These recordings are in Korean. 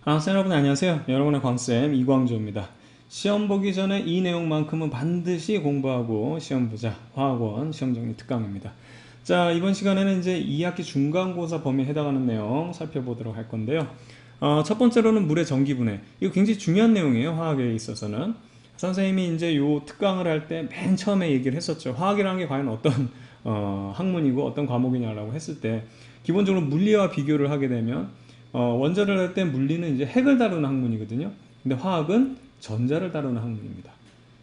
여러분 안녕하세요. 여러분의 광쌤 이광조입니다. 시험 보기 전에 이 내용만큼은 반드시 공부하고 시험 보자. 화학원 시험정리 특강입니다. 자, 이번 시간에는 이제 2학기 중간고사 범위에 해당하는 내용 살펴보도록 할 건데요. 첫 번째로는 물의 전기분해. 이거 굉장히 중요한 내용이에요. 화학에 있어서는. 선생님이 이제 요 특강을 할 때 맨 처음에 얘기를 했었죠. 화학이라는 게 과연 어떤 학문이고 어떤 과목이냐라고 했을 때 기본적으로 물리와 비교를 하게 되면 원자를 할 때 물리는 이제 핵을 다루는 학문이거든요. 근데 화학은 전자를 다루는 학문입니다.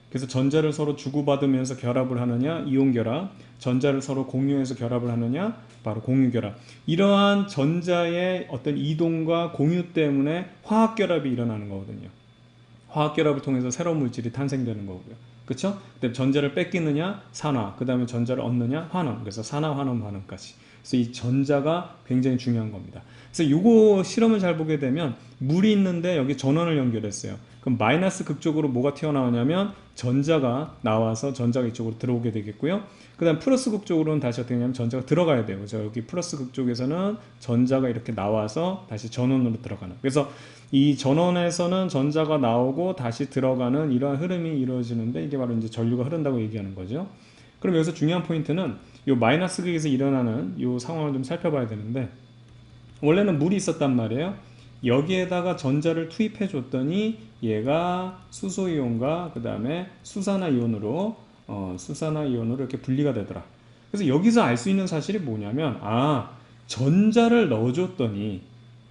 그래서 전자를 서로 주고받으면서 결합을 하느냐, 이온 결합, 전자를 서로 공유해서 결합을 하느냐, 바로 공유 결합. 이러한 전자의 어떤 이동과 공유 때문에 화학 결합이 일어나는 거거든요. 화학 결합을 통해서 새로운 물질이 탄생되는 거고요. 그렇죠? 그다음에 전자를 뺏기느냐, 산화, 그다음에 전자를 얻느냐, 환원. 그래서 산화, 환원, 반응까지. 그래서 이 전자가 굉장히 중요한 겁니다. 그래서 요거 실험을 잘 보게 되면 물이 있는데 여기 전원을 연결했어요. 그럼 마이너스 극쪽으로 뭐가 튀어나오냐면 전자가 나와서 전자가 이쪽으로 들어오게 되겠고요. 그 다음 플러스 극쪽으로는 다시 어떻게 하냐면 전자가 들어가야 돼요. 그래서 여기 플러스 극쪽에서는 전자가 이렇게 나와서 다시 전원으로 들어가는. 그래서 이 전원에서는 전자가 나오고 다시 들어가는 이러한 흐름이 이루어지는데 이게 바로 이제 전류가 흐른다고 얘기하는 거죠. 그럼 여기서 중요한 포인트는 이 마이너스 극에서 일어나는 이 상황을 좀 살펴봐야 되는데 원래는 물이 있었단 말이에요. 여기에다가 전자를 투입해 줬더니 얘가 수소이온과 그 다음에 수산화이온으로 이렇게 분리가 되더라. 그래서 여기서 알 수 있는 사실이 뭐냐면 전자를 넣어줬더니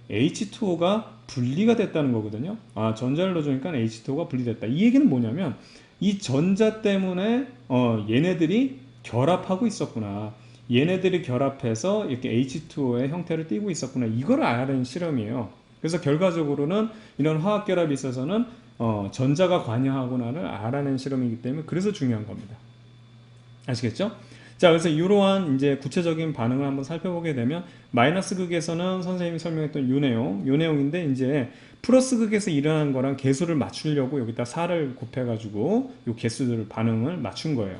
H2O가 분리가 됐다는 거거든요. 전자를 넣어주니까 H2O가 분리됐다. 이 얘기는 뭐냐면 이 전자 때문에 얘네들이 결합하고 있었구나. 얘네들이 결합해서 이렇게 H2O의 형태를 띠고 있었구나. 이걸 알아낸 실험이에요. 그래서 결과적으로는 이런 화학 결합이 있어서는 전자가 관여하구나를 알아낸 실험이기 때문에 그래서 중요한 겁니다. 아시겠죠? 자, 그래서 이러한 이제 구체적인 반응을 한번 살펴보게 되면 마이너스 극에서는 선생님이 설명했던 요 내용인데 이제 플러스 극에서 일어난 거랑 개수를 맞추려고 여기다 4를 곱해가지고 요 개수들 반응을 맞춘 거예요.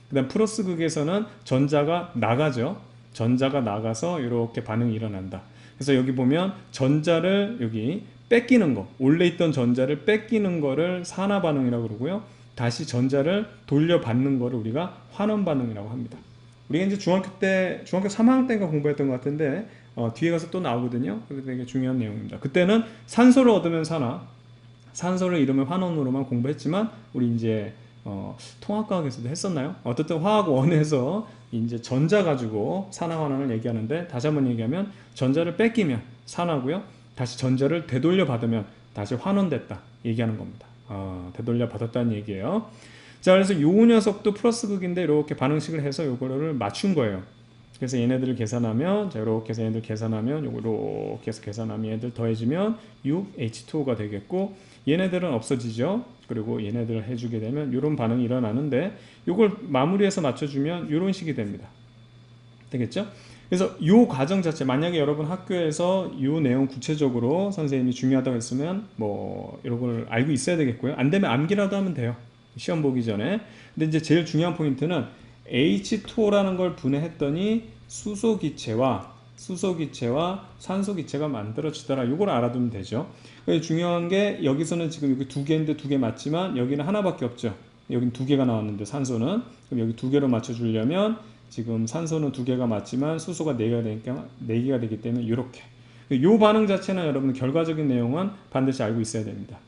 그 다음 플러스 극에서는 전자가 나가죠. 전자가 나가서 이렇게 반응이 일어난다. 그래서 여기 보면 전자를 여기 뺏기는 거, 원래 있던 전자를 뺏기는 거를 산화 반응이라고 그러고요. 다시 전자를 돌려받는 거를 우리가 환원 반응이라고 합니다. 우리가 이제 중학교 3학년 때인가 공부했던 것 같은데 뒤에 가서 또 나오거든요. 그래서 되게 중요한 내용입니다. 그때는 산소를 얻으면 산화, 산소를 잃으면 환원으로만 공부했지만 우리 이제 통합과학에서도 했었나요? 어쨌든 화학원에서 이제 전자 가지고 산화 환원을 얘기하는데 다시 한번 얘기하면 전자를 뺏기면 산화고요. 다시 전자를 되돌려 받으면 다시 환원됐다 얘기하는 겁니다. 되돌려 받았다는 얘기예요. 자, 그래서 요 녀석도 플러스 극인데 이렇게 반응식을 해서 요거를 맞춘 거예요. 그래서 얘네들을 계산하면 자 이렇게 해서 얘네들 계산하면 요거 이렇게 해서 계산하면 얘네들 더해지면 6H2O가 되겠고 얘네들은 없어지죠. 그리고 얘네들을 해주게 되면 이런 반응이 일어나는데 이걸 마무리해서 맞춰주면 이런 식이 됩니다. 되겠죠? 그래서 이 과정 자체 만약에 여러분 학교에서 이 내용 구체적으로 선생님이 중요하다고 했으면 뭐 이런 걸 알고 있어야 되겠고요. 안 되면 암기라도 하면 돼요. 시험 보기 전에. 근데 이제 제일 중요한 포인트는 H2O라는 걸 분해했더니 수소기체와 산소기체가 만들어지더라. 이걸 알아두면 되죠. 중요한 게 여기서는 지금 여기 두 개인데 두 개 맞지만 여기는 하나밖에 없죠. 여기는 두 개가 나왔는데 산소는 그럼 여기 두 개로 맞춰주려면 지금 산소는 두 개가 맞지만 수소가 네 개가 되니까 네 개가 되기 때문에 이렇게 이 반응 자체는 여러분 결과적인 내용은 반드시 알고 있어야 됩니다.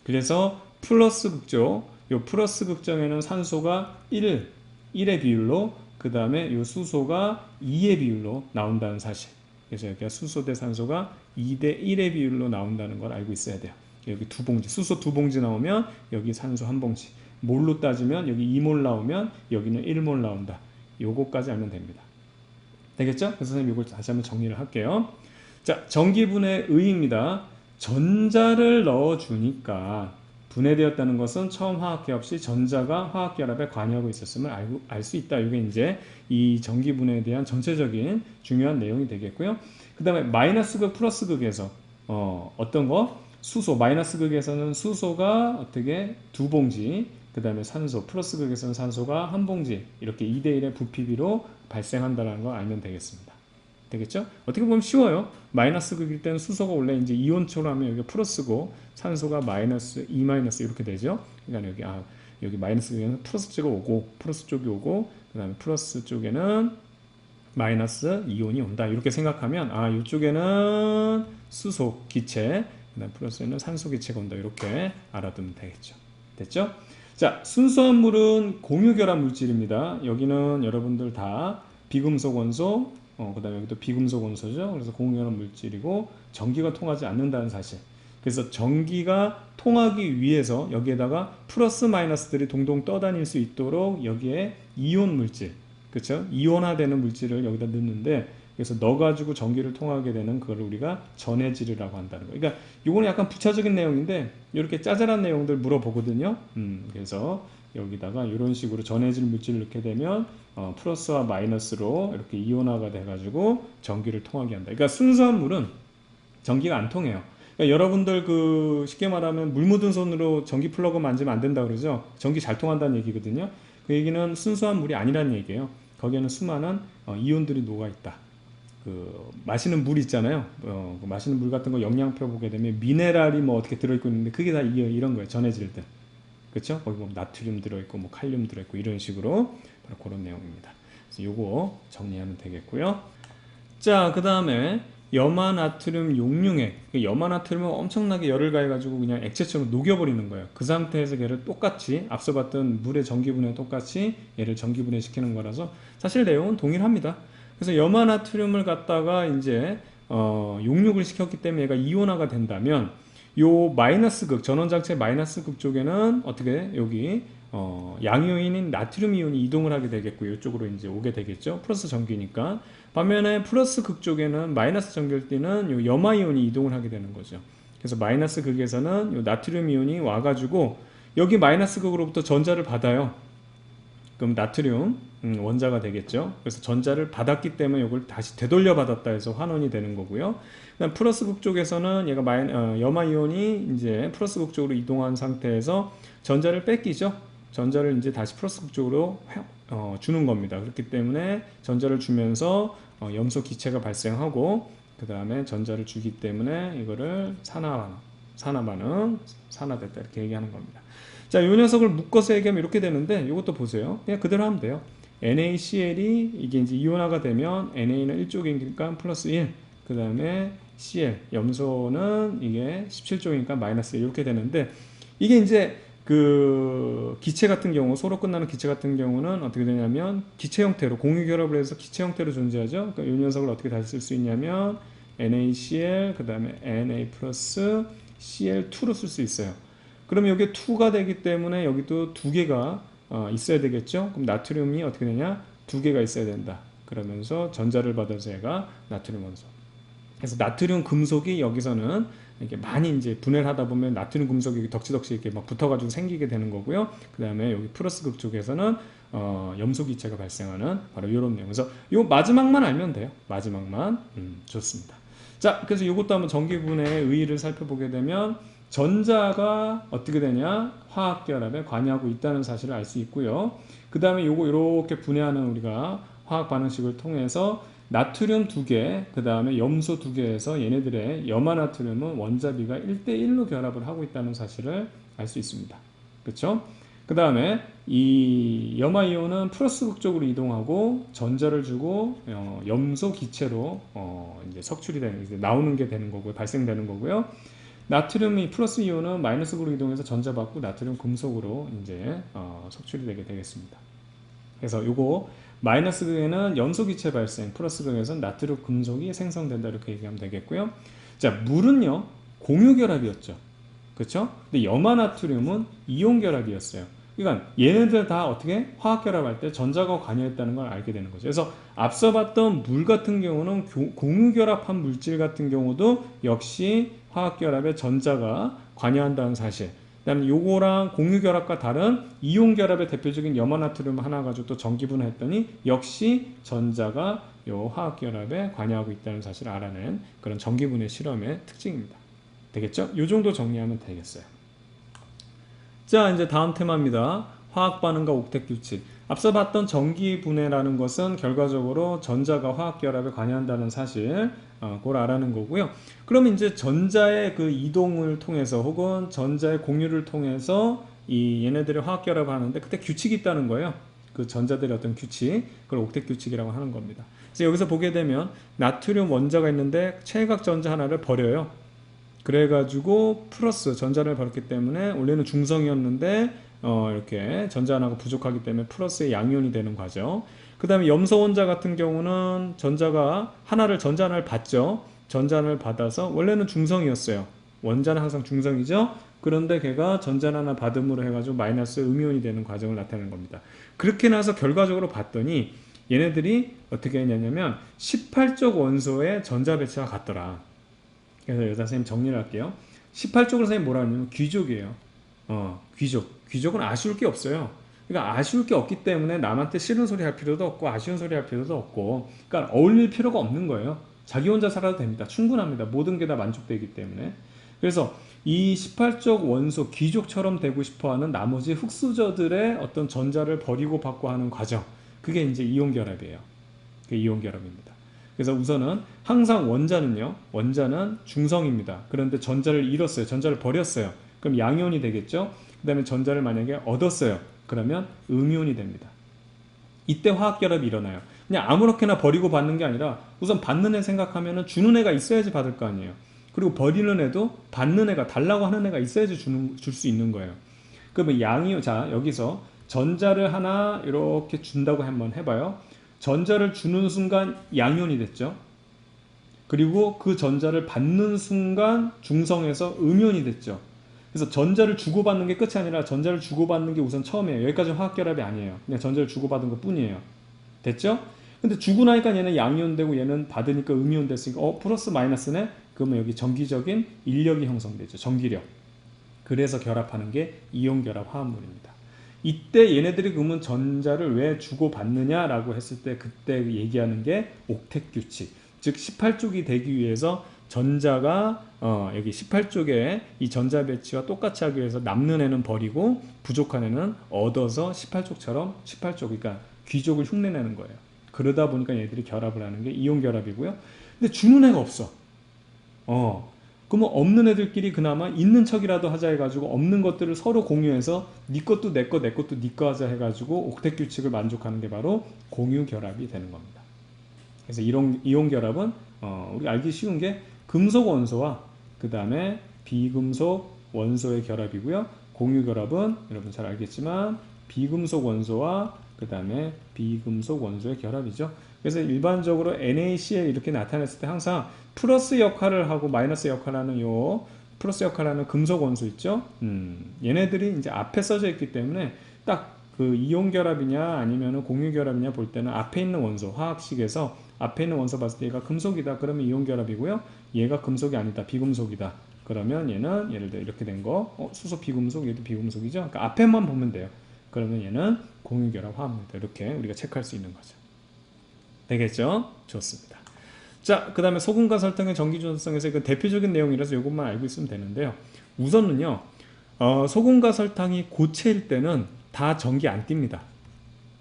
그래서 플러스 극쪽 이 플러스 극정에는 산소가 1의 비율로 그 다음에 이 수소가 2의 비율로 나온다는 사실. 그래서 여기가 수소 대 산소가 2대 1의 비율로 나온다는 걸 알고 있어야 돼요. 여기 두 봉지, 수소 두 봉지 나오면 여기 산소 한 봉지. 몰로 따지면 여기 2몰 나오면 여기는 1몰 나온다. 요거까지 알면 됩니다. 되겠죠? 그래서 선생님 이걸 다시 한번 정리를 할게요. 자, 전기분해 의의입니다. 전자를 넣어주니까 분해되었다는 것은 처음 화학결합 시 전자가 화학결합에 관여하고 있었음을 알 수 있다. 이게 이제 이 전기분해에 대한 전체적인 중요한 내용이 되겠고요. 그 다음에 마이너스 극, 플러스 극에서 어떤 거? 수소, 마이너스 극에서는 수소가 어떻게 두 봉지, 그 다음에 산소, 플러스 극에서는 산소가 한 봉지 이렇게 2대1의 부피비로 발생한다는 걸 알면 되겠습니다. 되겠죠? 어떻게 보면 쉬워요. 마이너스 극일 때는 수소가 원래 이제 이온처럼 하면 여기가 플러스고 산소가 마이너스, E 마이너스 이렇게 되죠. 그러니까 여기 마이너스 극에는 플러스 쪽이 오고 플러스 쪽이 오고 그 다음에 플러스 쪽에는 마이너스 이온이 온다. 이렇게 생각하면 이쪽에는 수소 기체, 그 다음 플러스에는 산소 기체가 온다. 이렇게 알아두면 되겠죠. 됐죠? 자, 순수한 물은 공유결합 물질입니다. 여기는 여러분들 다 비금속 원소, 그 다음에 여기도 비금속 원소죠. 그래서 공유결합 물질이고 전기가 통하지 않는다는 사실. 그래서 전기가 통하기 위해서 여기에다가 플러스 마이너스들이 동동 떠다닐 수 있도록 여기에 이온 물질, 그렇죠? 이온화되는 물질을 여기다 넣는데 그래서 넣어가지고 전기를 통하게 되는 그걸 우리가 전해질이라고 한다는 거예요. 그러니까 이거는 약간 부차적인 내용인데 이렇게 짜잘한 내용들 물어보거든요. 그래서 여기다가 이런 식으로 전해질 물질을 넣게 되면 플러스와 마이너스로 이렇게 이온화가 돼가지고 전기를 통하게 한다. 그러니까 순수한 물은 전기가 안 통해요. 그러니까 여러분들 쉽게 말하면 물 묻은 손으로 전기 플러그 만지면 안 된다 그러죠. 전기 잘 통한다는 얘기거든요. 그 얘기는 순수한 물이 아니라는 얘기예요. 거기에는 수많은 이온들이 녹아 있다. 마시는 물 있잖아요. 마시는 물 같은 거 영양표 보게 되면 미네랄이 뭐 어떻게 들어있고 있는데 그게 다 이런 거예요. 전해질들. 그렇죠? 거기 뭐 나트륨 들어있고 뭐 칼륨 들어있고 이런 식으로 바로 그런 내용입니다. 그래서 요거 정리하면 되겠고요. 자, 그 다음에 염화나트륨 용융액. 염화나트륨은 엄청나게 열을 가해가지고 그냥 액체처럼 녹여버리는 거예요. 그 상태에서 걔를 똑같이 앞서 봤던 물의 전기분해 똑같이 얘를 전기분해 시키는 거라서 사실 내용은 동일합니다. 그래서 염화나트륨을 갖다가 이제 용육을 시켰기 때문에 얘가 이온화가 된다면 요 마이너스 극, 전원장체 마이너스 극 쪽에는 어떻게 여기 양이온인 나트륨 이온이 이동을 하게 되겠고 이쪽으로 이제 오게 되겠죠. 플러스 전기니까. 반면에 플러스 극 쪽에는 마이너스 전기일 때는 요 염화 이온이 이동을 하게 되는 거죠. 그래서 마이너스 극에서는 요 나트륨 이온이 와가지고 여기 마이너스 극으로부터 전자를 받아요. 그럼 나트륨 원자가 되겠죠. 그래서 전자를 받았기 때문에 이걸 다시 되돌려 받았다 해서 환원이 되는 거고요. 그다음 플러스 극 쪽에서는 얘가 염화 이온이 이제 플러스 극 쪽으로 이동한 상태에서 전자를 뺏기죠. 전자를 이제 다시 플러스 극 쪽으로 주는 겁니다. 그렇기 때문에 전자를 주면서 염소 기체가 발생하고 그 다음에 전자를 주기 때문에 이거를 산화 반응, 산화됐다 이렇게 얘기하는 겁니다. 자, 이 녀석을 묶어서 얘기하면 이렇게 되는데 이것도 보세요. 그냥 그대로 하면 돼요. NaCl이 이게 이제 이온화가 되면 Na는 1쪽이니까 플러스 1, 그 다음에 Cl, 염소는 이게 17쪽이니까 마이너스 1 이렇게 되는데 이게 이제 기체 같은 경우, 소로 끝나는 기체 같은 경우는 어떻게 되냐면 기체 형태로 공유결합을 해서 기체 형태로 존재하죠. 그러니까 이 녀석을 어떻게 다시 쓸 수 있냐면 NaCl, 그 다음에 Na 플러스 Cl2로 쓸 수 있어요. 그럼 여기 2가 되기 때문에 여기도 두 개가 있어야 되겠죠. 그럼 나트륨이 어떻게 되냐? 두 개가 있어야 된다. 그러면서 전자를 받아서 얘가 나트륨 원소. 그래서 나트륨 금속이 여기서는 이렇게 많이 이제 분해를 하다 보면 나트륨 금속이 덕지덕지 이렇게 막 붙어가지고 생기게 되는 거고요. 그 다음에 여기 플러스 극 쪽에서는 염소 기체가 발생하는 바로 이런 내용. 그래서 요 마지막만 알면 돼요. 마지막만. 좋습니다. 자, 그래서 이것도 한번 전기분해의 의의를 살펴보게 되면 전자가 어떻게 되냐? 화학결합에 관여하고 있다는 사실을 알 수 있고요. 그 다음에 요거 이렇게 분해하는 우리가 화학 반응식을 통해서 나트륨 2개, 그 다음에 염소 2개에서 얘네들의 염화나트륨은 원자비가 1대1로 결합을 하고 있다는 사실을 알 수 있습니다. 그렇죠? 그 다음에 이 염화이온은 플러스 극 쪽으로 이동하고 전자를 주고 염소 기체로 이제 석출이 되는, 이제 나오는 게 되는 거고요. 발생되는 거고요. 나트륨이 플러스 이온은 마이너스 극으로 이동해서 전자 받고 나트륨 금속으로 이제 석출이 되게 되겠습니다. 그래서 요거 마이너스 극에는 염소 기체 발생, 플러스 극에서는 나트륨 금속이 생성된다 이렇게 얘기하면 되겠고요. 자, 물은요 공유 결합이었죠. 그렇죠? 근데 염화나트륨은 이온 결합이었어요. 그러니까 얘네들 다 어떻게 화학 결합할 때 전자가 관여했다는 걸 알게 되는 거죠. 그래서 앞서 봤던 물 같은 경우는 공유 결합한 물질 같은 경우도 역시 화학 결합에 전자가 관여한다는 사실. 그다음에 요거랑 공유 결합과 다른 이온 결합의 대표적인 염화나트륨 하나 가지고 또 전기분해했더니 역시 전자가 요 화학 결합에 관여하고 있다는 사실을 알아낸 그런 전기분해 실험의 특징입니다. 되겠죠? 요 정도 정리하면 되겠어요. 자, 이제 다음 테마입니다. 화학 반응과 옥텟 규칙. 앞서 봤던 전기 분해라는 것은 결과적으로 전자가 화학 결합에 관여한다는 사실, 그걸 알아는 거고요. 그러면 이제 전자의 그 이동을 통해서 혹은 전자의 공유를 통해서 이 얘네들이 화학 결합을 하는데 그때 규칙이 있다는 거예요. 그 전자들의 어떤 규칙, 그걸 옥텟 규칙이라고 하는 겁니다. 그래서 여기서 보게 되면 나트륨 원자가 있는데 최각 전자 하나를 버려요. 그래가지고 플러스 전자를 버렸기 때문에 원래는 중성이었는데 이렇게 전자 하나가 부족하기 때문에 플러스의 양이온이 되는 과정. 그 다음에 염소 원자 같은 경우는 전자 하나를 받죠. 전자 하나를 받아서 원래는 중성이었어요. 원자는 항상 중성이죠. 그런데 걔가 전자 하나 받음으로 해가지고 마이너스 음이온이 되는 과정을 나타내는 겁니다. 그렇게 나서 결과적으로 봤더니 얘네들이 어떻게 했냐면 18쪽 원소의 전자 배치가 같더라. 그래서 여기다 선생님 정리를 할게요. 18쪽을 선생님 뭐라 하냐면 귀족이에요. 귀족은 아쉬울 게 없어요. 그러니까 아쉬울 게 없기 때문에 남한테 싫은 소리 할 필요도 없고 아쉬운 소리 할 필요도 없고, 그러니까 어울릴 필요가 없는 거예요. 자기 혼자 살아도 됩니다. 충분합니다. 모든 게 다 만족되기 때문에. 그래서 이 18쪽 원소 귀족처럼 되고 싶어하는 나머지 흙수저들의 어떤 전자를 버리고 받고 하는 과정, 그게 이제 이온결합이에요. 그게 이온결합입니다. 그래서 우선은 항상 원자는 중성입니다. 그런데 전자를 잃었어요. 전자를 버렸어요. 그럼 양이온이 되겠죠. 그 다음에 전자를 만약에 얻었어요. 그러면 음이온이 됩니다. 이때 화학결합이 일어나요. 그냥 아무렇게나 버리고 받는 게 아니라 우선 받는 애 생각하면 주는 애가 있어야지 받을 거 아니에요. 그리고 버리는 애도 받는 애가, 달라고 하는 애가 있어야지 줄 수 있는 거예요. 그러면 자, 여기서 전자를 하나 이렇게 준다고 한번 해봐요. 전자를 주는 순간 양이온이 됐죠. 그리고 그 전자를 받는 순간 중성에서 음이온이 됐죠. 그래서 전자를 주고받는 게 끝이 아니라 전자를 주고받는 게 우선 처음이에요. 여기까지 화학결합이 아니에요. 그냥 전자를 주고받은 것 뿐이에요. 됐죠? 근데 주고 나니까 얘는 양이온 되고 얘는 받으니까 음이온 됐으니까 플러스 마이너스네? 그러면 여기 전기적인 인력이 형성되죠. 전기력. 그래서 결합하는 게 이온결합 화합물입니다. 이때 얘네들이 그러면 전자를 왜 주고받느냐라고 했을 때 그때 얘기하는 게 옥텟 규칙. 즉 18쪽이 되기 위해서 전자가 여기 18쪽에 이 전자 배치와 똑같이 하기 위해서 남는 애는 버리고 부족한 애는 얻어서 18쪽처럼 18쪽, 그러니까 귀족을 흉내내는 거예요. 그러다 보니까 얘들이 결합을 하는 게 이온 결합이고요. 근데 주는 애가 없어. 그러면 없는 애들끼리 그나마 있는 척이라도 하자 해가지고 없는 것들을 서로 공유해서 네 것도 내 거, 내 것도 네 거 하자 해가지고 옥텟 규칙을 만족하는 게 바로 공유 결합이 되는 겁니다. 그래서 이온 결합은 우리 알기 쉬운 게 금속 원소와 그 다음에 비금속 원소의 결합이고요. 공유 결합은 여러분 잘 알겠지만 비금속 원소와 그 다음에 비금속 원소의 결합이죠. 그래서 일반적으로 NaCl 이렇게 나타냈을 때 항상 플러스 역할을 하고 마이너스 역할을 하는 플러스 역할을 하는 금속 원소 있죠. 얘네들이 이제 앞에 써져 있기 때문에 딱 그 이온 결합이냐 아니면 공유 결합이냐 볼 때는 앞에 있는 원소, 화학식에서 앞에 있는 원소 봤을 때 얘가 금속이다 그러면 이온 결합이고요. 얘가 금속이 아니다, 비금속이다 그러면 얘는 예를 들어 이렇게 된 거, 수소 비금속, 얘도 비금속이죠. 그러니까 앞에만 보면 돼요. 그러면 얘는 공유 결합 화합물이다. 이렇게 우리가 체크할 수 있는 거죠. 되겠죠? 좋습니다. 자, 그 다음에 소금과 설탕의 전기전도성에서 그 대표적인 내용이라서 이것만 알고 있으면 되는데요. 우선은요, 소금과 설탕이 고체일 때는 다 전기 안 띱니다.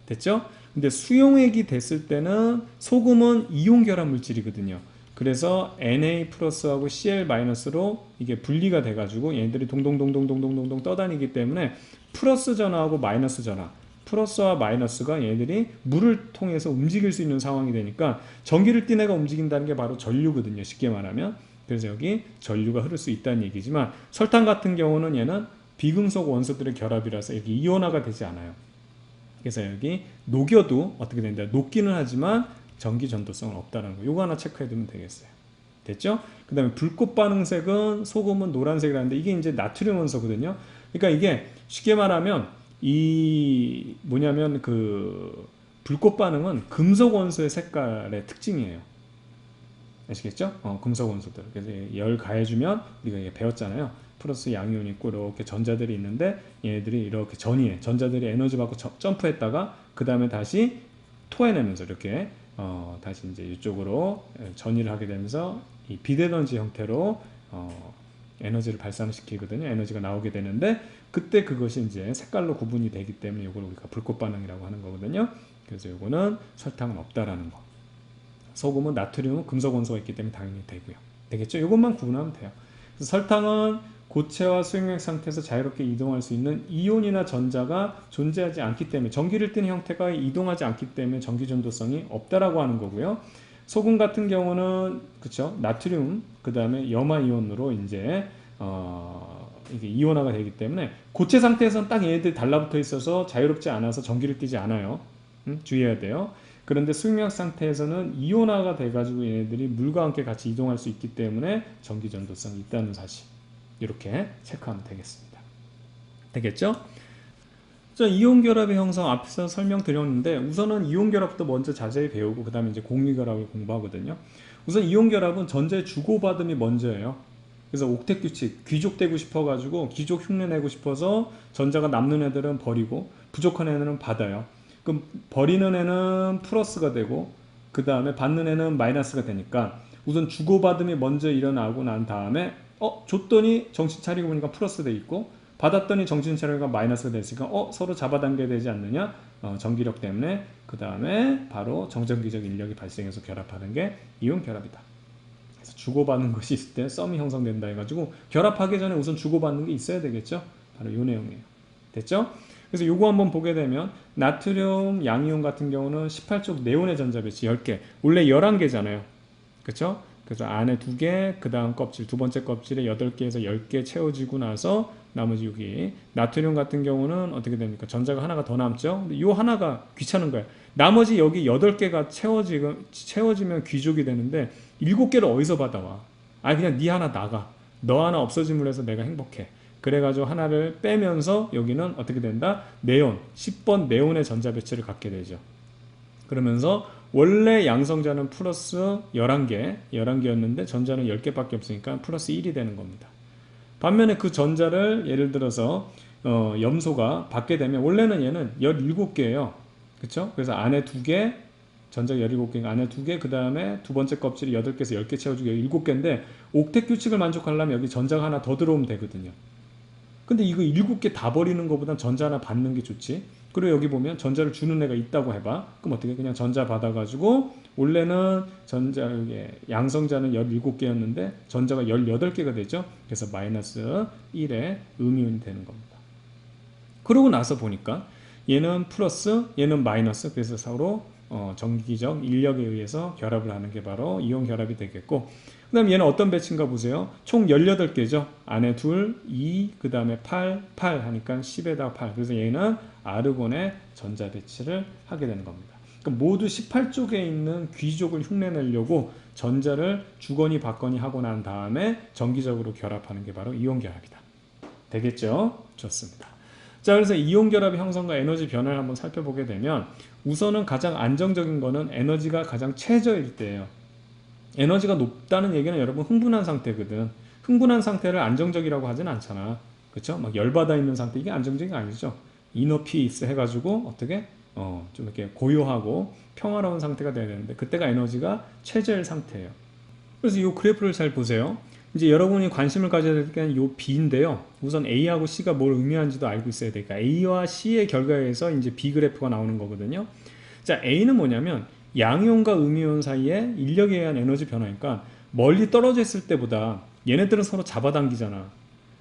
됐죠? 근데 수용액이 됐을 때는 소금은 이온 결합 물질이거든요. 그래서 Na 플러스하고 Cl 마이너스로 이게 분리가 돼가지고 얘네들이 동동동동동동동 떠다니기 때문에 플러스 전하하고 마이너스 전하, 플러스와 마이너스가 얘네들이 물을 통해서 움직일 수 있는 상황이 되니까 전기를 띤 애가 움직인다는 게 바로 전류거든요. 쉽게 말하면. 그래서 여기 전류가 흐를 수 있다는 얘기지만 설탕 같은 경우는 얘는 비금속 원소들의 결합이라서 여기 이온화가 되지 않아요. 그래서 여기 녹여도 어떻게 된다? 녹기는 하지만 전기 전도성은 없다는 거. 요거 하나 체크해 두면 되겠어요. 됐죠? 그 다음에 불꽃 반응색은 소금은 노란색이라는데 이게 이제 나트륨 원소거든요. 그러니까 이게 쉽게 말하면 이 뭐냐면 그 불꽃 반응은 금속 원소의 색깔의 특징이에요. 아시겠죠? 금속 원소들. 그래서 열 가해주면 우리가 배웠잖아요. 플러스 양이온이 있고 이렇게 전자들이 있는데 얘네들이 이렇게 전이에 전자들이 에너지 받고 점프했다가 그 다음에 다시 토해내면서 이렇게 다시 이제 이쪽으로 전이를 하게 되면서 이 비대던지 형태로 에너지를 발산을 시키거든요. 에너지가 나오게 되는데 그때 그것이 이제 색깔로 구분이 되기 때문에 이걸 우리가 불꽃 반응이라고 하는 거거든요. 그래서 이거는 설탕은 없다라는 거. 소금은 나트륨은 금속 원소가 있기 때문에 당연히 되고요. 되겠죠? 이것만 구분하면 돼요. 그래서 설탕은 고체와 수용액 상태에서 자유롭게 이동할 수 있는 이온이나 전자가 존재하지 않기 때문에 전기를 띠는 형태가 이동하지 않기 때문에 전기 전도성이 없다라고 하는 거고요. 소금 같은 경우는 그쵸 나트륨 그 다음에 염화 이온으로 이제 이게 이온화가 되기 때문에 고체 상태에서는 딱 얘네들이 달라붙어 있어서 자유롭지 않아서 전기를 띠지 않아요. 주의해야 돼요. 그런데 수용액 상태에서는 이온화가 돼가지고 얘네들이 물과 함께 같이 이동할 수 있기 때문에 전기 전도성이 있다는 사실 이렇게 체크하면 되겠습니다. 되겠죠? 자, 이온 결합의 형성 앞에서 설명드렸는데 우선은 이온 결합도 먼저 자세히 배우고 그 다음에 이제 공유 결합을 공부하거든요. 우선 이온 결합은 전자의 주고받음이 먼저예요. 그래서 옥텟 규칙 귀족되고 싶어가지고 귀족 흉내내고 싶어서 전자가 남는 애들은 버리고 부족한 애는 받아요. 그럼 버리는 애는 플러스가 되고 그 다음에 받는 애는 마이너스가 되니까 우선 주고받음이 먼저 일어나고 난 다음에 줬더니 정신 차리고 보니까 플러스 돼 있고 받았더니 정신 차리고 마이너스가 됐으니까 서로 잡아당겨야 되지 않느냐 전기력 때문에 그 다음에 바로 정전기적 인력이 발생해서 결합하는 게 이온 결합이다. 그래서 주고받는 것이 있을 때 썸이 형성된다 해가지고 결합하기 전에 우선 주고받는 게 있어야 되겠죠. 바로 이 내용이에요. 됐죠? 그래서 요거 한번 보게 되면 나트륨 양이온 같은 경우는 18쪽 네온의 전자 배치 10개 원래 11개잖아요. 그쵸? 그래서 안에 2개 그 다음 껍질 두 번째 껍질에 8개에서 10개 채워지고 나서 나머지 여기 나트륨 같은 경우는 어떻게 됩니까? 전자가 하나가 더 남죠? 근데 요 하나가 귀찮은 거예요. 나머지 여기 8개가 채워지면 귀족이 되는데 7개를 어디서 받아와? 그냥 네 하나 나가. 너 하나 없어짐으로 해서 내가 행복해. 그래가지고 하나를 빼면서 여기는 어떻게 된다? 네온, 10번 네온의 전자 배치를 갖게 되죠. 그러면서 원래 양성자는 플러스 11개였는데 전자는 10개밖에 없으니까 플러스 1이 되는 겁니다. 반면에 그 전자를 예를 들어서 염소가 받게 되면 원래는 얘는 17개예요. 그쵸? 그래서 안에 2개, 전자가 17개, 안에 2개, 그 다음에 두 번째 껍질이 8개에서 10개 채워주고 여기 7개인데 옥텟 규칙을 만족하려면 여기 전자가 하나 더 들어오면 되거든요. 근데 이거 7개 다 버리는 것보단 전자 하나 받는 게 좋지. 그리고 여기 보면 전자를 주는 애가 있다고 해봐. 그럼 어떻게 그냥 전자 받아가지고 원래는 양성자는 17개였는데 전자가 18개가 되죠. 그래서 마이너스 1의 음이온이 되는 겁니다. 그러고 나서 보니까 얘는 플러스 얘는 마이너스 그래서 서로 전기적 인력에 의해서 결합을 하는 게 바로 이온 결합이 되겠고 그 다음에 얘는 어떤 배치인가 보세요. 총 18개죠. 안에 2, 2, 그 다음에 8, 8 하니까 10에다 8. 그래서 얘는 아르곤의 전자 배치를 하게 되는 겁니다. 그러니까 모두 18쪽에 있는 귀족을 흉내내려고 전자를 주거니 받거니 하고 난 다음에 전기적으로 결합하는 게 바로 이온 결합이다. 되겠죠? 좋습니다. 자, 그래서 이온 결합의 형성과 에너지 변화를 한번 살펴보게 되면 우선은 가장 안정적인 거는 에너지가 가장 최저일 때예요. 에너지가 높다는 얘기는 여러분 흥분한 상태거든. 흥분한 상태를 안정적이라고 하진 않잖아. 그쵸? 막 열받아 있는 상태 이게 안정적이 아니죠. 이너 피스 해가지고 어떻게 좀 이렇게 고요하고 평화로운 상태가 돼야 되는데 그때가 에너지가 최저일 상태예요. 그래서 이 그래프를 잘 보세요. 이제 여러분이 관심을 가져야 될 게 이 B인데요. 우선 A하고 C가 뭘 의미하는지도 알고 있어야 되니까 A와 C의 결과에 의해서 이제 B 그래프가 나오는 거거든요. 자, A는 뭐냐면 양이온과 음이온 사이에 인력에 의한 에너지 변화니까 멀리 떨어져 있을 때보다 얘네들은 서로 잡아당기잖아.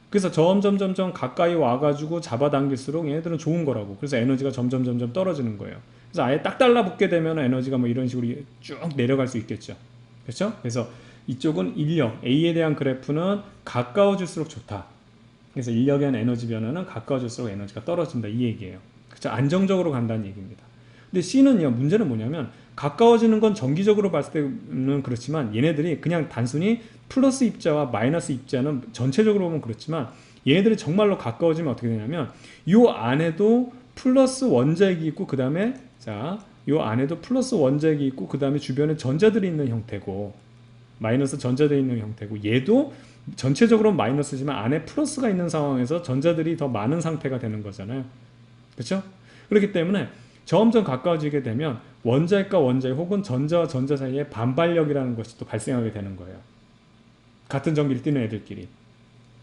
그래서 점점 가까이 와가지고 잡아당길수록 얘네들은 좋은 거라고. 그래서 에너지가 점점 떨어지는 거예요. 그래서 아예 딱 달라붙게 되면 에너지가 뭐 이런 식으로 쭉 내려갈 수 있겠죠. 그렇죠? 그래서 이쪽은 인력, A에 대한 그래프는 가까워질수록 좋다. 그래서 인력에 대한 에너지 변화는 가까워질수록 에너지가 떨어진다. 이 얘기예요. 그렇죠? 안정적으로 간다는 얘기입니다. 근데 C는요, 문제는 뭐냐면 가까워지는 건 정기적으로 봤을 때는 그렇지만 얘네들이 그냥 단순히 플러스 입자와 마이너스 입자는 전체적으로 보면 그렇지만 얘네들이 정말로 가까워지면 어떻게 되냐면 요 안에도 플러스 원자핵이 있고 그 다음에 요 안에도 플러스 원자핵이 있고 그 다음에 주변에 전자들이 있는 형태고 마이너스 전자들이 있는 형태고 얘도 전체적으로 마이너스지만 안에 플러스가 있는 상황에서 전자들이 더 많은 상태가 되는 거잖아요. 그렇죠? 그렇기 때문에 점점 가까워지게 되면 원자핵과 원자핵 혹은 전자와 전자 사이에 반발력이라는 것이 또 발생하게 되는 거예요. 같은 전기를 띠는 애들끼리.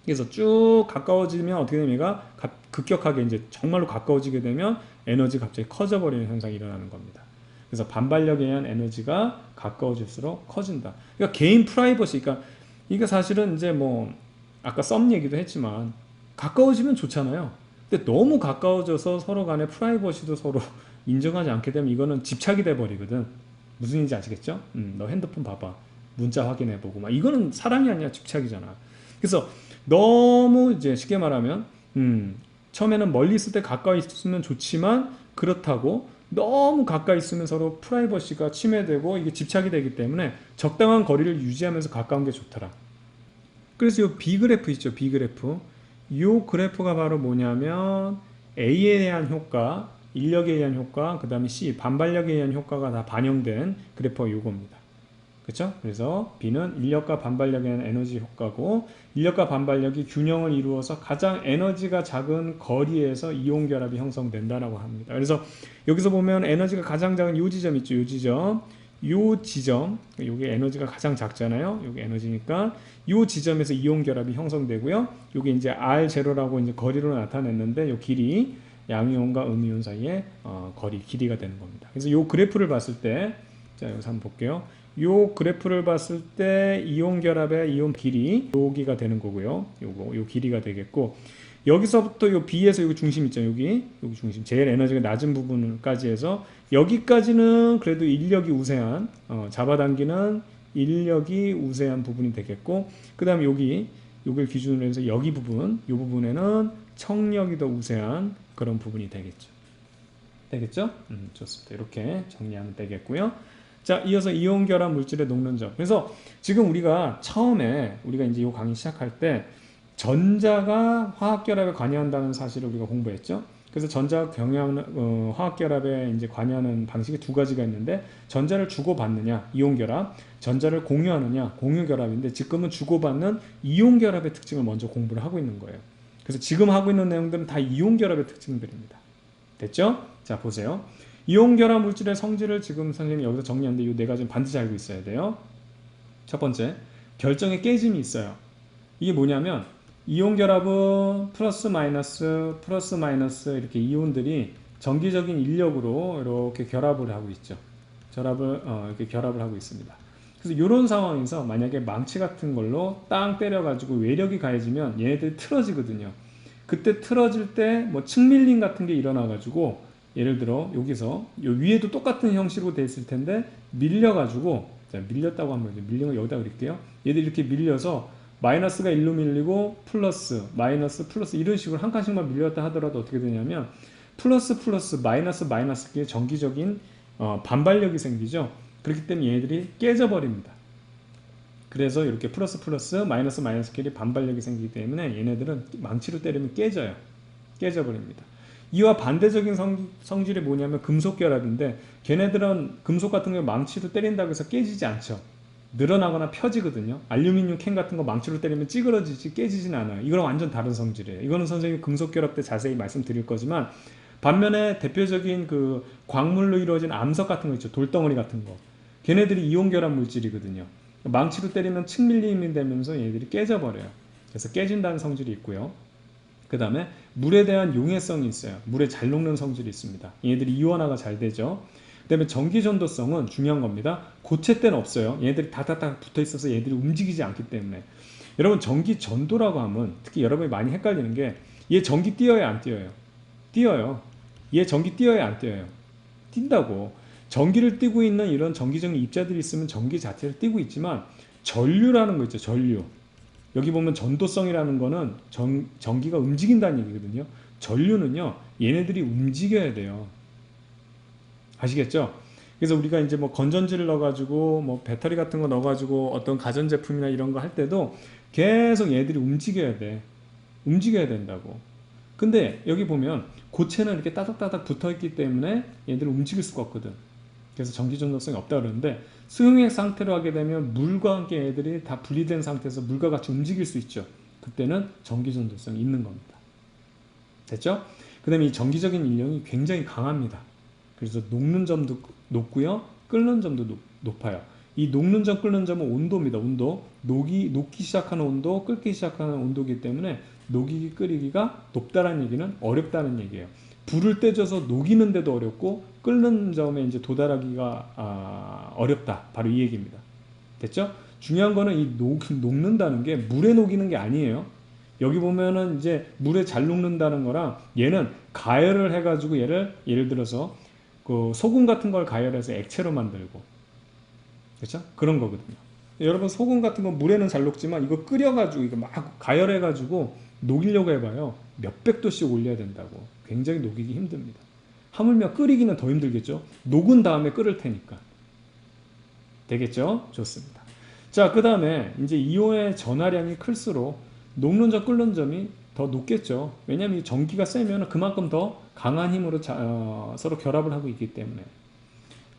그래서 쭉 가까워지면 어떻게 되면 얘가 급격하게 이제 정말로 가까워지게 되면 에너지가 갑자기 커져버리는 현상이 일어나는 겁니다. 그래서 반발력에 의한 에너지가 가까워질수록 커진다. 그러니까 개인 프라이버시, 그러니까 이게 사실은 이제 뭐 아까 썸 얘기도 했지만 가까워지면 좋잖아요. 근데 너무 가까워져서 서로 간에 프라이버시도 서로 인정하지 않게 되면 이거는 집착이 돼 버리거든. 무슨 얘기인지 아시겠죠? 너 핸드폰 봐봐. 문자 확인해보고 막 이거는 사랑이 아니라 집착이잖아. 그래서 너무 이제 쉽게 말하면 처음에는 멀리 있을 때 가까이 있으면 좋지만 그렇다고 너무 가까이 있으면 서로 프라이버시가 침해되고 이게 집착이 되기 때문에 적당한 거리를 유지하면서 가까운 게 좋더라. 그래서 이 B그래프 있죠. B그래프. 이 그래프가 바로 뭐냐면 A에 대한 효과, 인력에 의한 효과, 그 다음에 C, 반발력에 의한 효과가 다 반영된 그래프가 이겁니다. 그렇죠? 그래서 B는 인력과 반발력에 의한 에너지 효과고, 인력과 반발력이 균형을 이루어서 가장 에너지가 작은 거리에서 이온 결합이 형성된다라고 합니다. 그래서 여기서 보면 에너지가 가장 작은 이 지점 있죠. 이 지점. 요 지점, 요게 에너지가 가장 작잖아요. 요게 에너지니까 요 지점에서 이온 결합이 형성되고요. 요게 이제 R0라고 이제 거리로 나타냈는데 요 길이 양이온과 음이온 사이의 거리 길이가 되는 겁니다. 그래서 요 그래프를 봤을 때, 자 여기서 한번 볼게요. 요 그래프를 봤을 때 이온 결합의 이온 길이 여기가 되는 거고요. 요 길이가 되겠고, 여기서부터 요 B에서 여기 중심 있죠. 여기 중심 제일 에너지가 낮은 부분까지 해서 여기까지는 그래도 인력이 우세한 잡아당기는 인력이 우세한 부분이 되겠고, 그 다음에 여기를 기준으로 해서 여기 부분, 이 부분에는 청력이 더 우세한 그런 부분이 되겠죠? 좋습니다. 이렇게 정리하면 되겠고요. 자, 이어서 이온 결합 물질의 녹는 점. 그래서 지금 우리가 처음에 우리가 이제 이 강의 시작할 때 전자가 화학 결합에 관여한다는 사실을 우리가 공부했죠. 그래서 전자가 경유하는 화학 결합에 이제 관여하는 방식이 두 가지가 있는데, 전자를 주고받느냐 이온 결합, 전자를 공유하느냐 공유 결합인데, 지금은 주고받는 이온 결합의 특징을 먼저 공부를 하고 있는 거예요. 그래서 지금 하고 있는 내용들은 다 이온 결합의 특징들입니다. 됐죠? 자, 보세요. 이온 결합 물질의 성질을 지금 선생님이 여기서 정리하는데 이 네 가지는 반드시 알고 있어야 돼요. 첫 번째, 결정의 깨짐이 있어요. 이게 뭐냐면 이온 결합은 플러스 마이너스 이렇게 이온들이 정기적인 인력으로 이렇게 결합을 하고 있죠. 이렇게 결합을 하고 있습니다. 그래서 이런 상황에서 만약에 망치 같은 걸로 땅 때려가지고 외력이 가해지면 얘네들이 틀어지거든요. 그때 틀어질 때 뭐 측밀림 같은 게 일어나가지고, 예를 들어 여기서 요 위에도 똑같은 형식으로 돼 있을 텐데 밀려가지고, 자, 밀렸다고 하면 밀린 거 여기다 그릴게요. 얘들이 이렇게 밀려서 마이너스가 1로 밀리고 플러스 마이너스 플러스 이런 식으로 한 칸씩만 밀렸다 하더라도 어떻게 되냐면 플러스 마이너스끼리 정기적인 반발력이 생기죠. 그렇기 때문에 얘네들이 깨져버립니다. 그래서 이렇게 플러스 마이너스끼리 반발력이 생기기 때문에 얘네들은 망치로 때리면 깨져버립니다. 이와 반대적인 성질이 뭐냐면 금속 결합인데, 걔네들은 금속 같은 거 망치로 때린다고 해서 깨지지 않죠. 늘어나거나 펴지거든요. 알루미늄 캔 같은 거 망치로 때리면 찌그러지지 깨지진 않아요. 이거랑 완전 다른 성질이에요. 이거는 선생님이 금속 결합 때 자세히 말씀드릴 거지만, 반면에 대표적인 그 광물로 이루어진 암석 같은 거 있죠. 돌덩어리 같은 거. 걔네들이 이온 결합 물질이거든요. 망치로 때리면 측밀림이 되면서 얘들이 깨져버려요. 그래서 깨진다는 성질이 있고요. 그 다음에 물에 대한 용해성이 있어요. 물에 잘 녹는 성질이 있습니다. 얘네들이 이온화가 잘 되죠. 그 다음에 전기 전도성은 중요한 겁니다. 고체 때는 없어요. 얘네들이 다다닥 붙어 있어서 얘들이 움직이지 않기 때문에. 여러분, 전기 전도라고 하면 특히 여러분이 많이 헷갈리는 게, 얘 전기 띄어요 안 띄어요? 띄어요. 얘 전기 띄어요 안 띄어요? 띈다고. 전기를 띄고 있는 이런 전기적인 입자들이 있으면 전기 자체를 띄고 있지만, 전류라는 거 있죠. 전류. 여기 보면 전도성이라는 거는 전기가 움직인다는 얘기거든요. 전류는요, 얘네들이 움직여야 돼요. 아시겠죠? 그래서 우리가 이제 뭐 건전지를 넣어가지고 뭐 배터리 같은 거 넣어가지고 어떤 가전제품이나 이런 거 할 때도 계속 얘들이 움직여야 된다고. 근데 여기 보면 고체는 이렇게 따닥따닥 붙어 있기 때문에 얘들을 움직일 수가 없거든. 그래서 전기 전도성이 없다 그러는데, 수용액 상태로 하게 되면 물과 함께 얘들이 다 분리된 상태에서 물과 같이 움직일 수 있죠. 그때는 전기 전도성이 있는 겁니다. 됐죠? 그 다음에 이 전기적인 인력이 굉장히 강합니다. 그래서 녹는 점도 높고요, 끓는 점도 높아요. 이 녹는 점 끓는 점은 온도입니다. 온도. 녹기 시작하는 온도, 끓기 시작하는 온도이기 때문에 녹이기 끓이기가 높다는 얘기는 어렵다는 얘기예요. 불을 떼줘서 녹이는데도 어렵고 끓는 점에 이제 도달하기가 어렵다. 바로 이 얘기입니다. 됐죠? 중요한 거는 이 녹는다는 게 물에 녹이는 게 아니에요. 여기 보면은 이제 물에 잘 녹는다는 거랑 얘는 가열을 해가지고 예를 들어서 그 소금 같은 걸 가열해서 액체로 만들고, 그렇죠? 그런 거거든요. 여러분 소금 같은 건 물에는 잘 녹지만 이거 끓여가지고 이거 막 가열해가지고 녹이려고 해봐요. 몇백 도씩 올려야 된다고. 굉장히 녹이기 힘듭니다. 하물며 끓이기는 더 힘들겠죠? 녹은 다음에 끓을 테니까. 되겠죠? 좋습니다. 자, 그 다음에 이제 이온의 전하량이 클수록 녹는 점 끓는 점이 더 높겠죠. 왜냐하면 전기가 세면 그만큼 더 강한 힘으로 서로 결합을 하고 있기 때문에.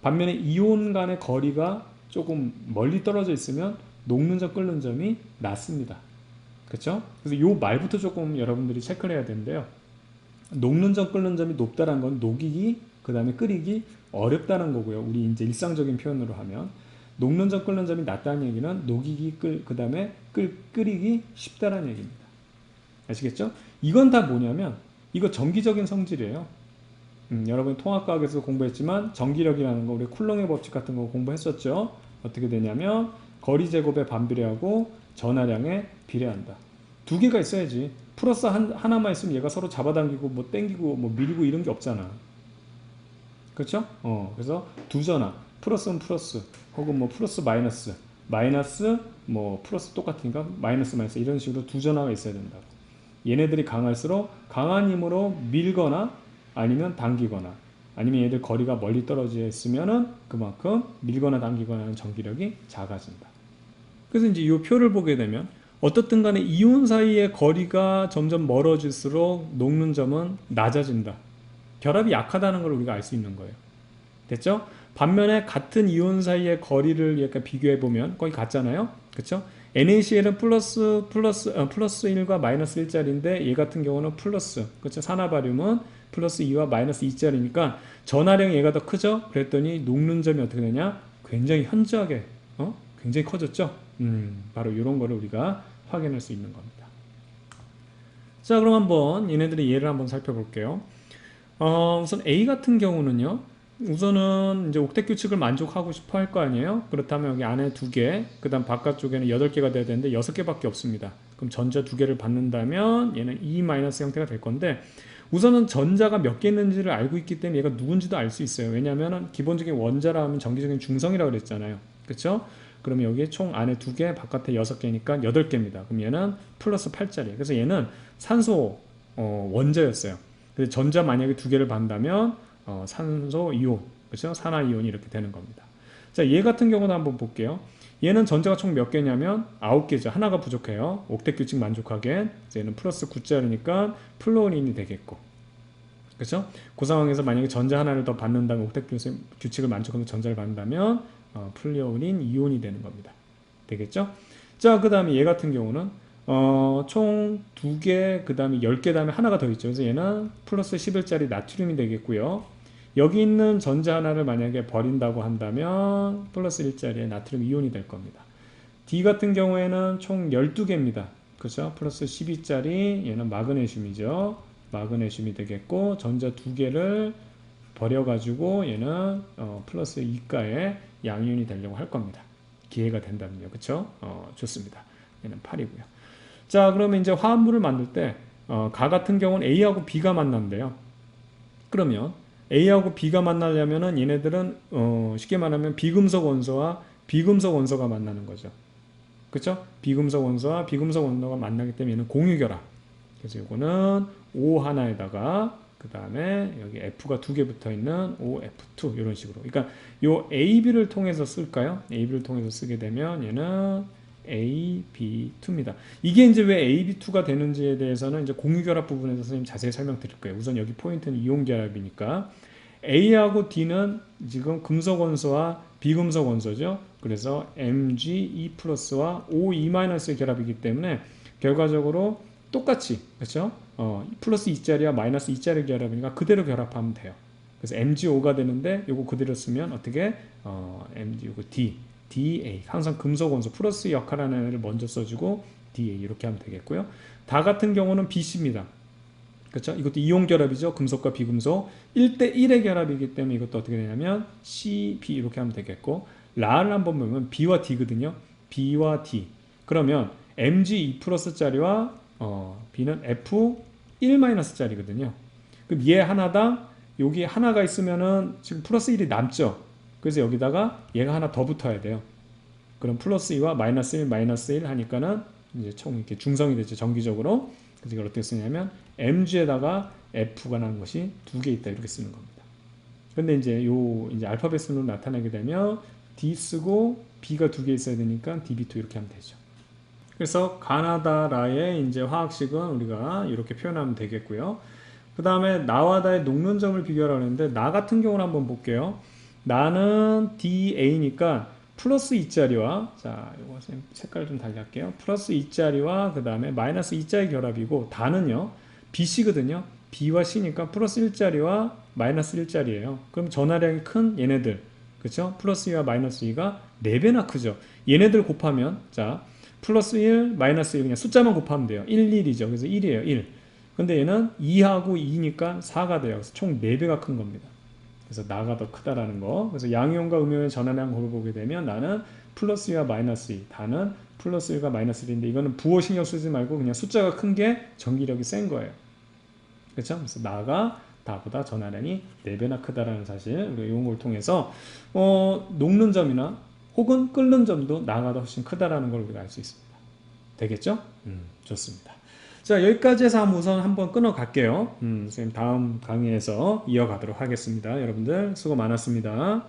반면에 이온 간의 거리가 조금 멀리 떨어져 있으면 녹는 점 끓는 점이 낮습니다. 그렇죠? 그래서 요 말부터 조금 여러분들이 체크를 해야 되는데요. 녹는 점 끓는 점이 높다는 건 녹이기 그 다음에 끓이기 어렵다는 거고요. 우리 이제 일상적인 표현으로 하면 녹는 점 끓는 점이 낮다는 얘기는 녹이기 그 다음에 끓이기 쉽다는 얘기입니다. 아시겠죠? 이건 다 뭐냐면 이거 전기적인 성질이에요. 여러분 통합과학에서 공부했지만 전기력이라는 거 우리 쿨롱의 법칙 같은 거 공부했었죠. 어떻게 되냐면 거리 제곱에 반비례하고 전하량에 비례한다. 두 개가 있어야지. 플러스 하나만 있으면 얘가 서로 잡아당기고 뭐 땡기고 뭐 밀고 이런 게 없잖아. 그렇죠? 그래서 두 전하 플러스는 플러스 혹은 뭐 플러스 마이너스 뭐 플러스 똑같으니까 마이너스 이런 식으로 두 전하가 있어야 된다고. 얘네들이 강할수록 강한 힘으로 밀거나 아니면 당기거나 아니면 얘들 거리가 멀리 떨어져 있으면은 그만큼 밀거나 당기거나 하는 전기력이 작아진다. 그래서 이제 이 표를 보게 되면 어떻든 간에 이온 사이의 거리가 점점 멀어질수록 녹는 점은 낮아진다. 결합이 약하다는 걸 우리가 알 수 있는 거예요. 됐죠? 반면에 같은 이온 사이의 거리를 약간 비교해 보면 거의 같잖아요. 그렇죠? NaCl은 플러스 1과 마이너스 1짜리인데 얘 같은 경우는 플러스, 그렇죠? 산화바륨은 플러스 2와 마이너스 2짜리니까 전하량이 얘가 더 크죠? 그랬더니 녹는 점이 어떻게 되냐? 굉장히 현저하게 굉장히 커졌죠? 바로 이런 거를 우리가 확인할 수 있는 겁니다. 자, 그럼 한번 얘네들의 예를 한번 살펴볼게요. 우선 A 같은 경우는요. 우선은 이제 옥텟 규칙을 만족하고 싶어 할 거 아니에요? 그렇다면 여기 안에 2개, 그 다음 바깥쪽에는 8개가 돼야 되는데 6개밖에 없습니다. 그럼 전자 2개를 받는다면 얘는 E- 형태가 될 건데 우선은 전자가 몇 개 있는지를 알고 있기 때문에 얘가 누군지도 알 수 있어요. 왜냐하면 기본적인 원자라 하면 정기적인 중성이라고 그랬잖아요. 그렇죠? 그러면 여기에 총 안에 2개, 바깥에 6개니까 8개입니다. 그럼 얘는 플러스 8짜리. 그래서 얘는 산소 원자였어요. 그래서 전자 만약에 2개를 받는다면 산소 이온, 그렇죠? 산화 이온이 이렇게 되는 겁니다. 자, 얘 같은 경우는 한번 볼게요. 얘는 전자가 총 몇 개냐면 9개죠. 하나가 부족해요. 옥텟 규칙 만족하게. 얘는 플러스 9짜리니까 플루오린이 되겠고. 그렇죠? 그 상황에서 만약에 전자 하나를 더 받는다면 옥텟 규칙을 만족하면 전자를 받는다면 플루오린 이온이 되는 겁니다. 되겠죠? 자, 그 다음에 얘 같은 경우는 총 2개, 그 다음에 10개 다음에 하나가 더 있죠. 그래서 얘는 플러스 11짜리 나트륨이 되겠고요. 여기 있는 전자 하나를 만약에 버린다고 한다면 플러스 1짜리의 나트륨 이온이 될 겁니다. D 같은 경우에는 총 12개입니다. 그렇죠? 플러스 12짜리 얘는 마그네슘이죠. 마그네슘이 되겠고 전자 2개를 버려가지고 얘는 플러스 2가의 양이온이 되려고 할 겁니다. 기회가 된다면요. 그렇죠? 좋습니다. 얘는 8이고요. 자, 그러면 이제 화합물을 만들 때 가 같은 경우는 A하고 B가 만난대요. 그러면 A하고 B가 만나려면은 얘네들은 쉽게 말하면 비금속 원소와 비금속 원소가 만나는 거죠. 그렇죠? 비금속 원소와 비금속 원소가 만나기 때문에 얘는 공유결합. 그래서 이거는 O 하나에다가 그 다음에 여기 F가 2개 붙어 있는 OF2 이런 식으로. 그러니까 요 AB를 통해서 쓸까요? AB를 통해서 쓰게 되면 얘는 AB2입니다. 이게 이제 왜 AB2가 되는지에 대해서는 이제 공유결합 부분에서 선생님 자세히 설명드릴 거예요. 우선 여기 포인트는 이온결합이니까 A하고 D는 지금 금속 원소와 비금속 원소죠. 그래서 Mg2 플러스와 O2-의 결합이기 때문에 결과적으로 똑같이, 그렇죠? 플러스 2짜리와 마이너스 2짜리 결합이니까 그대로 결합하면 돼요. 그래서 MgO가 되는데 요거 그대로 쓰면 어떻게 MgO D DA. 항상 금속 원소 플러스 역할하는 애를 먼저 써주고 DA 이렇게 하면 되겠고요. 다 같은 경우는 BC입니다. 그렇죠? 이것도 이온 결합이죠. 금속과 비금속 1대1의 결합이기 때문에 이것도 어떻게 되냐면 CB 이렇게 하면 되겠고, 라를 한번 보면 B와 D거든요. B와 D. 그러면 Mg2 플러스짜리와 B는 F1-짜리거든요. 그럼 얘 하나당 여기 하나가 있으면은 지금 플러스 1이 남죠. 그래서 여기다가 얘가 하나 더 붙어야 돼요. 그럼 플러스 2와 마이너스 1, 마이너스 1 하니까는 이제 총 이렇게 중성이 되죠. 정기적으로. 그래서 이걸 어떻게 쓰냐면 Mg에다가 F가 나는 것이 두 개 있다 이렇게 쓰는 겁니다. 근데 이제 이제 알파벳 순으로 나타내게 되면 D 쓰고 B가 두 개 있어야 되니까 DB2 이렇게 하면 되죠. 그래서 가나다라의 이제 화학식은 우리가 이렇게 표현하면 되겠고요. 그 다음에 나와 다의 녹는 점을 비교하라고 했는데, 나 같은 경우를 한번 볼게요. 나는 DA니까 플러스 2짜리와, 자, 이거 색깔 좀 달리할게요. 플러스 2짜리와 그 다음에 마이너스 2짜리 결합이고, 다는요, BC거든요. B와 C니까 플러스 1짜리와 마이너스 1짜리예요. 그럼 전하량이 큰 얘네들, 그쵸? 플러스 2와 마이너스 2가 4배나 크죠. 얘네들 곱하면, 자, 플러스 1, 마이너스 1 그냥 숫자만 곱하면 돼요. 1, 1이죠. 그래서 1이에요. 1. 근데 얘는 2하고 2니까 4가 돼요. 그래서 총 4배가 큰 겁니다. 그래서 나가 더 크다라는 거. 그래서 양이온과 음이온의 전하량 곱해보게 되면 나는 플러스 2와 마이너스 2, 다는 플러스 1과 마이너스 1인데, 이거는 부호 신경 쓰지 말고 그냥 숫자가 큰 게 전기력이 센 거예요. 그렇죠? 그래서 나가 다보다 전하량이 4배나 크다라는 사실, 우리가 이런 걸 통해서 녹는 점이나 혹은 끓는 점도 나가 더 훨씬 크다라는 걸 우리가 알 수 있습니다. 되겠죠? 좋습니다. 자, 여기까지 해서 우선 한번 끊어 갈게요. 선생님 다음 강의에서 이어가도록 하겠습니다. 여러분들 수고 많았습니다.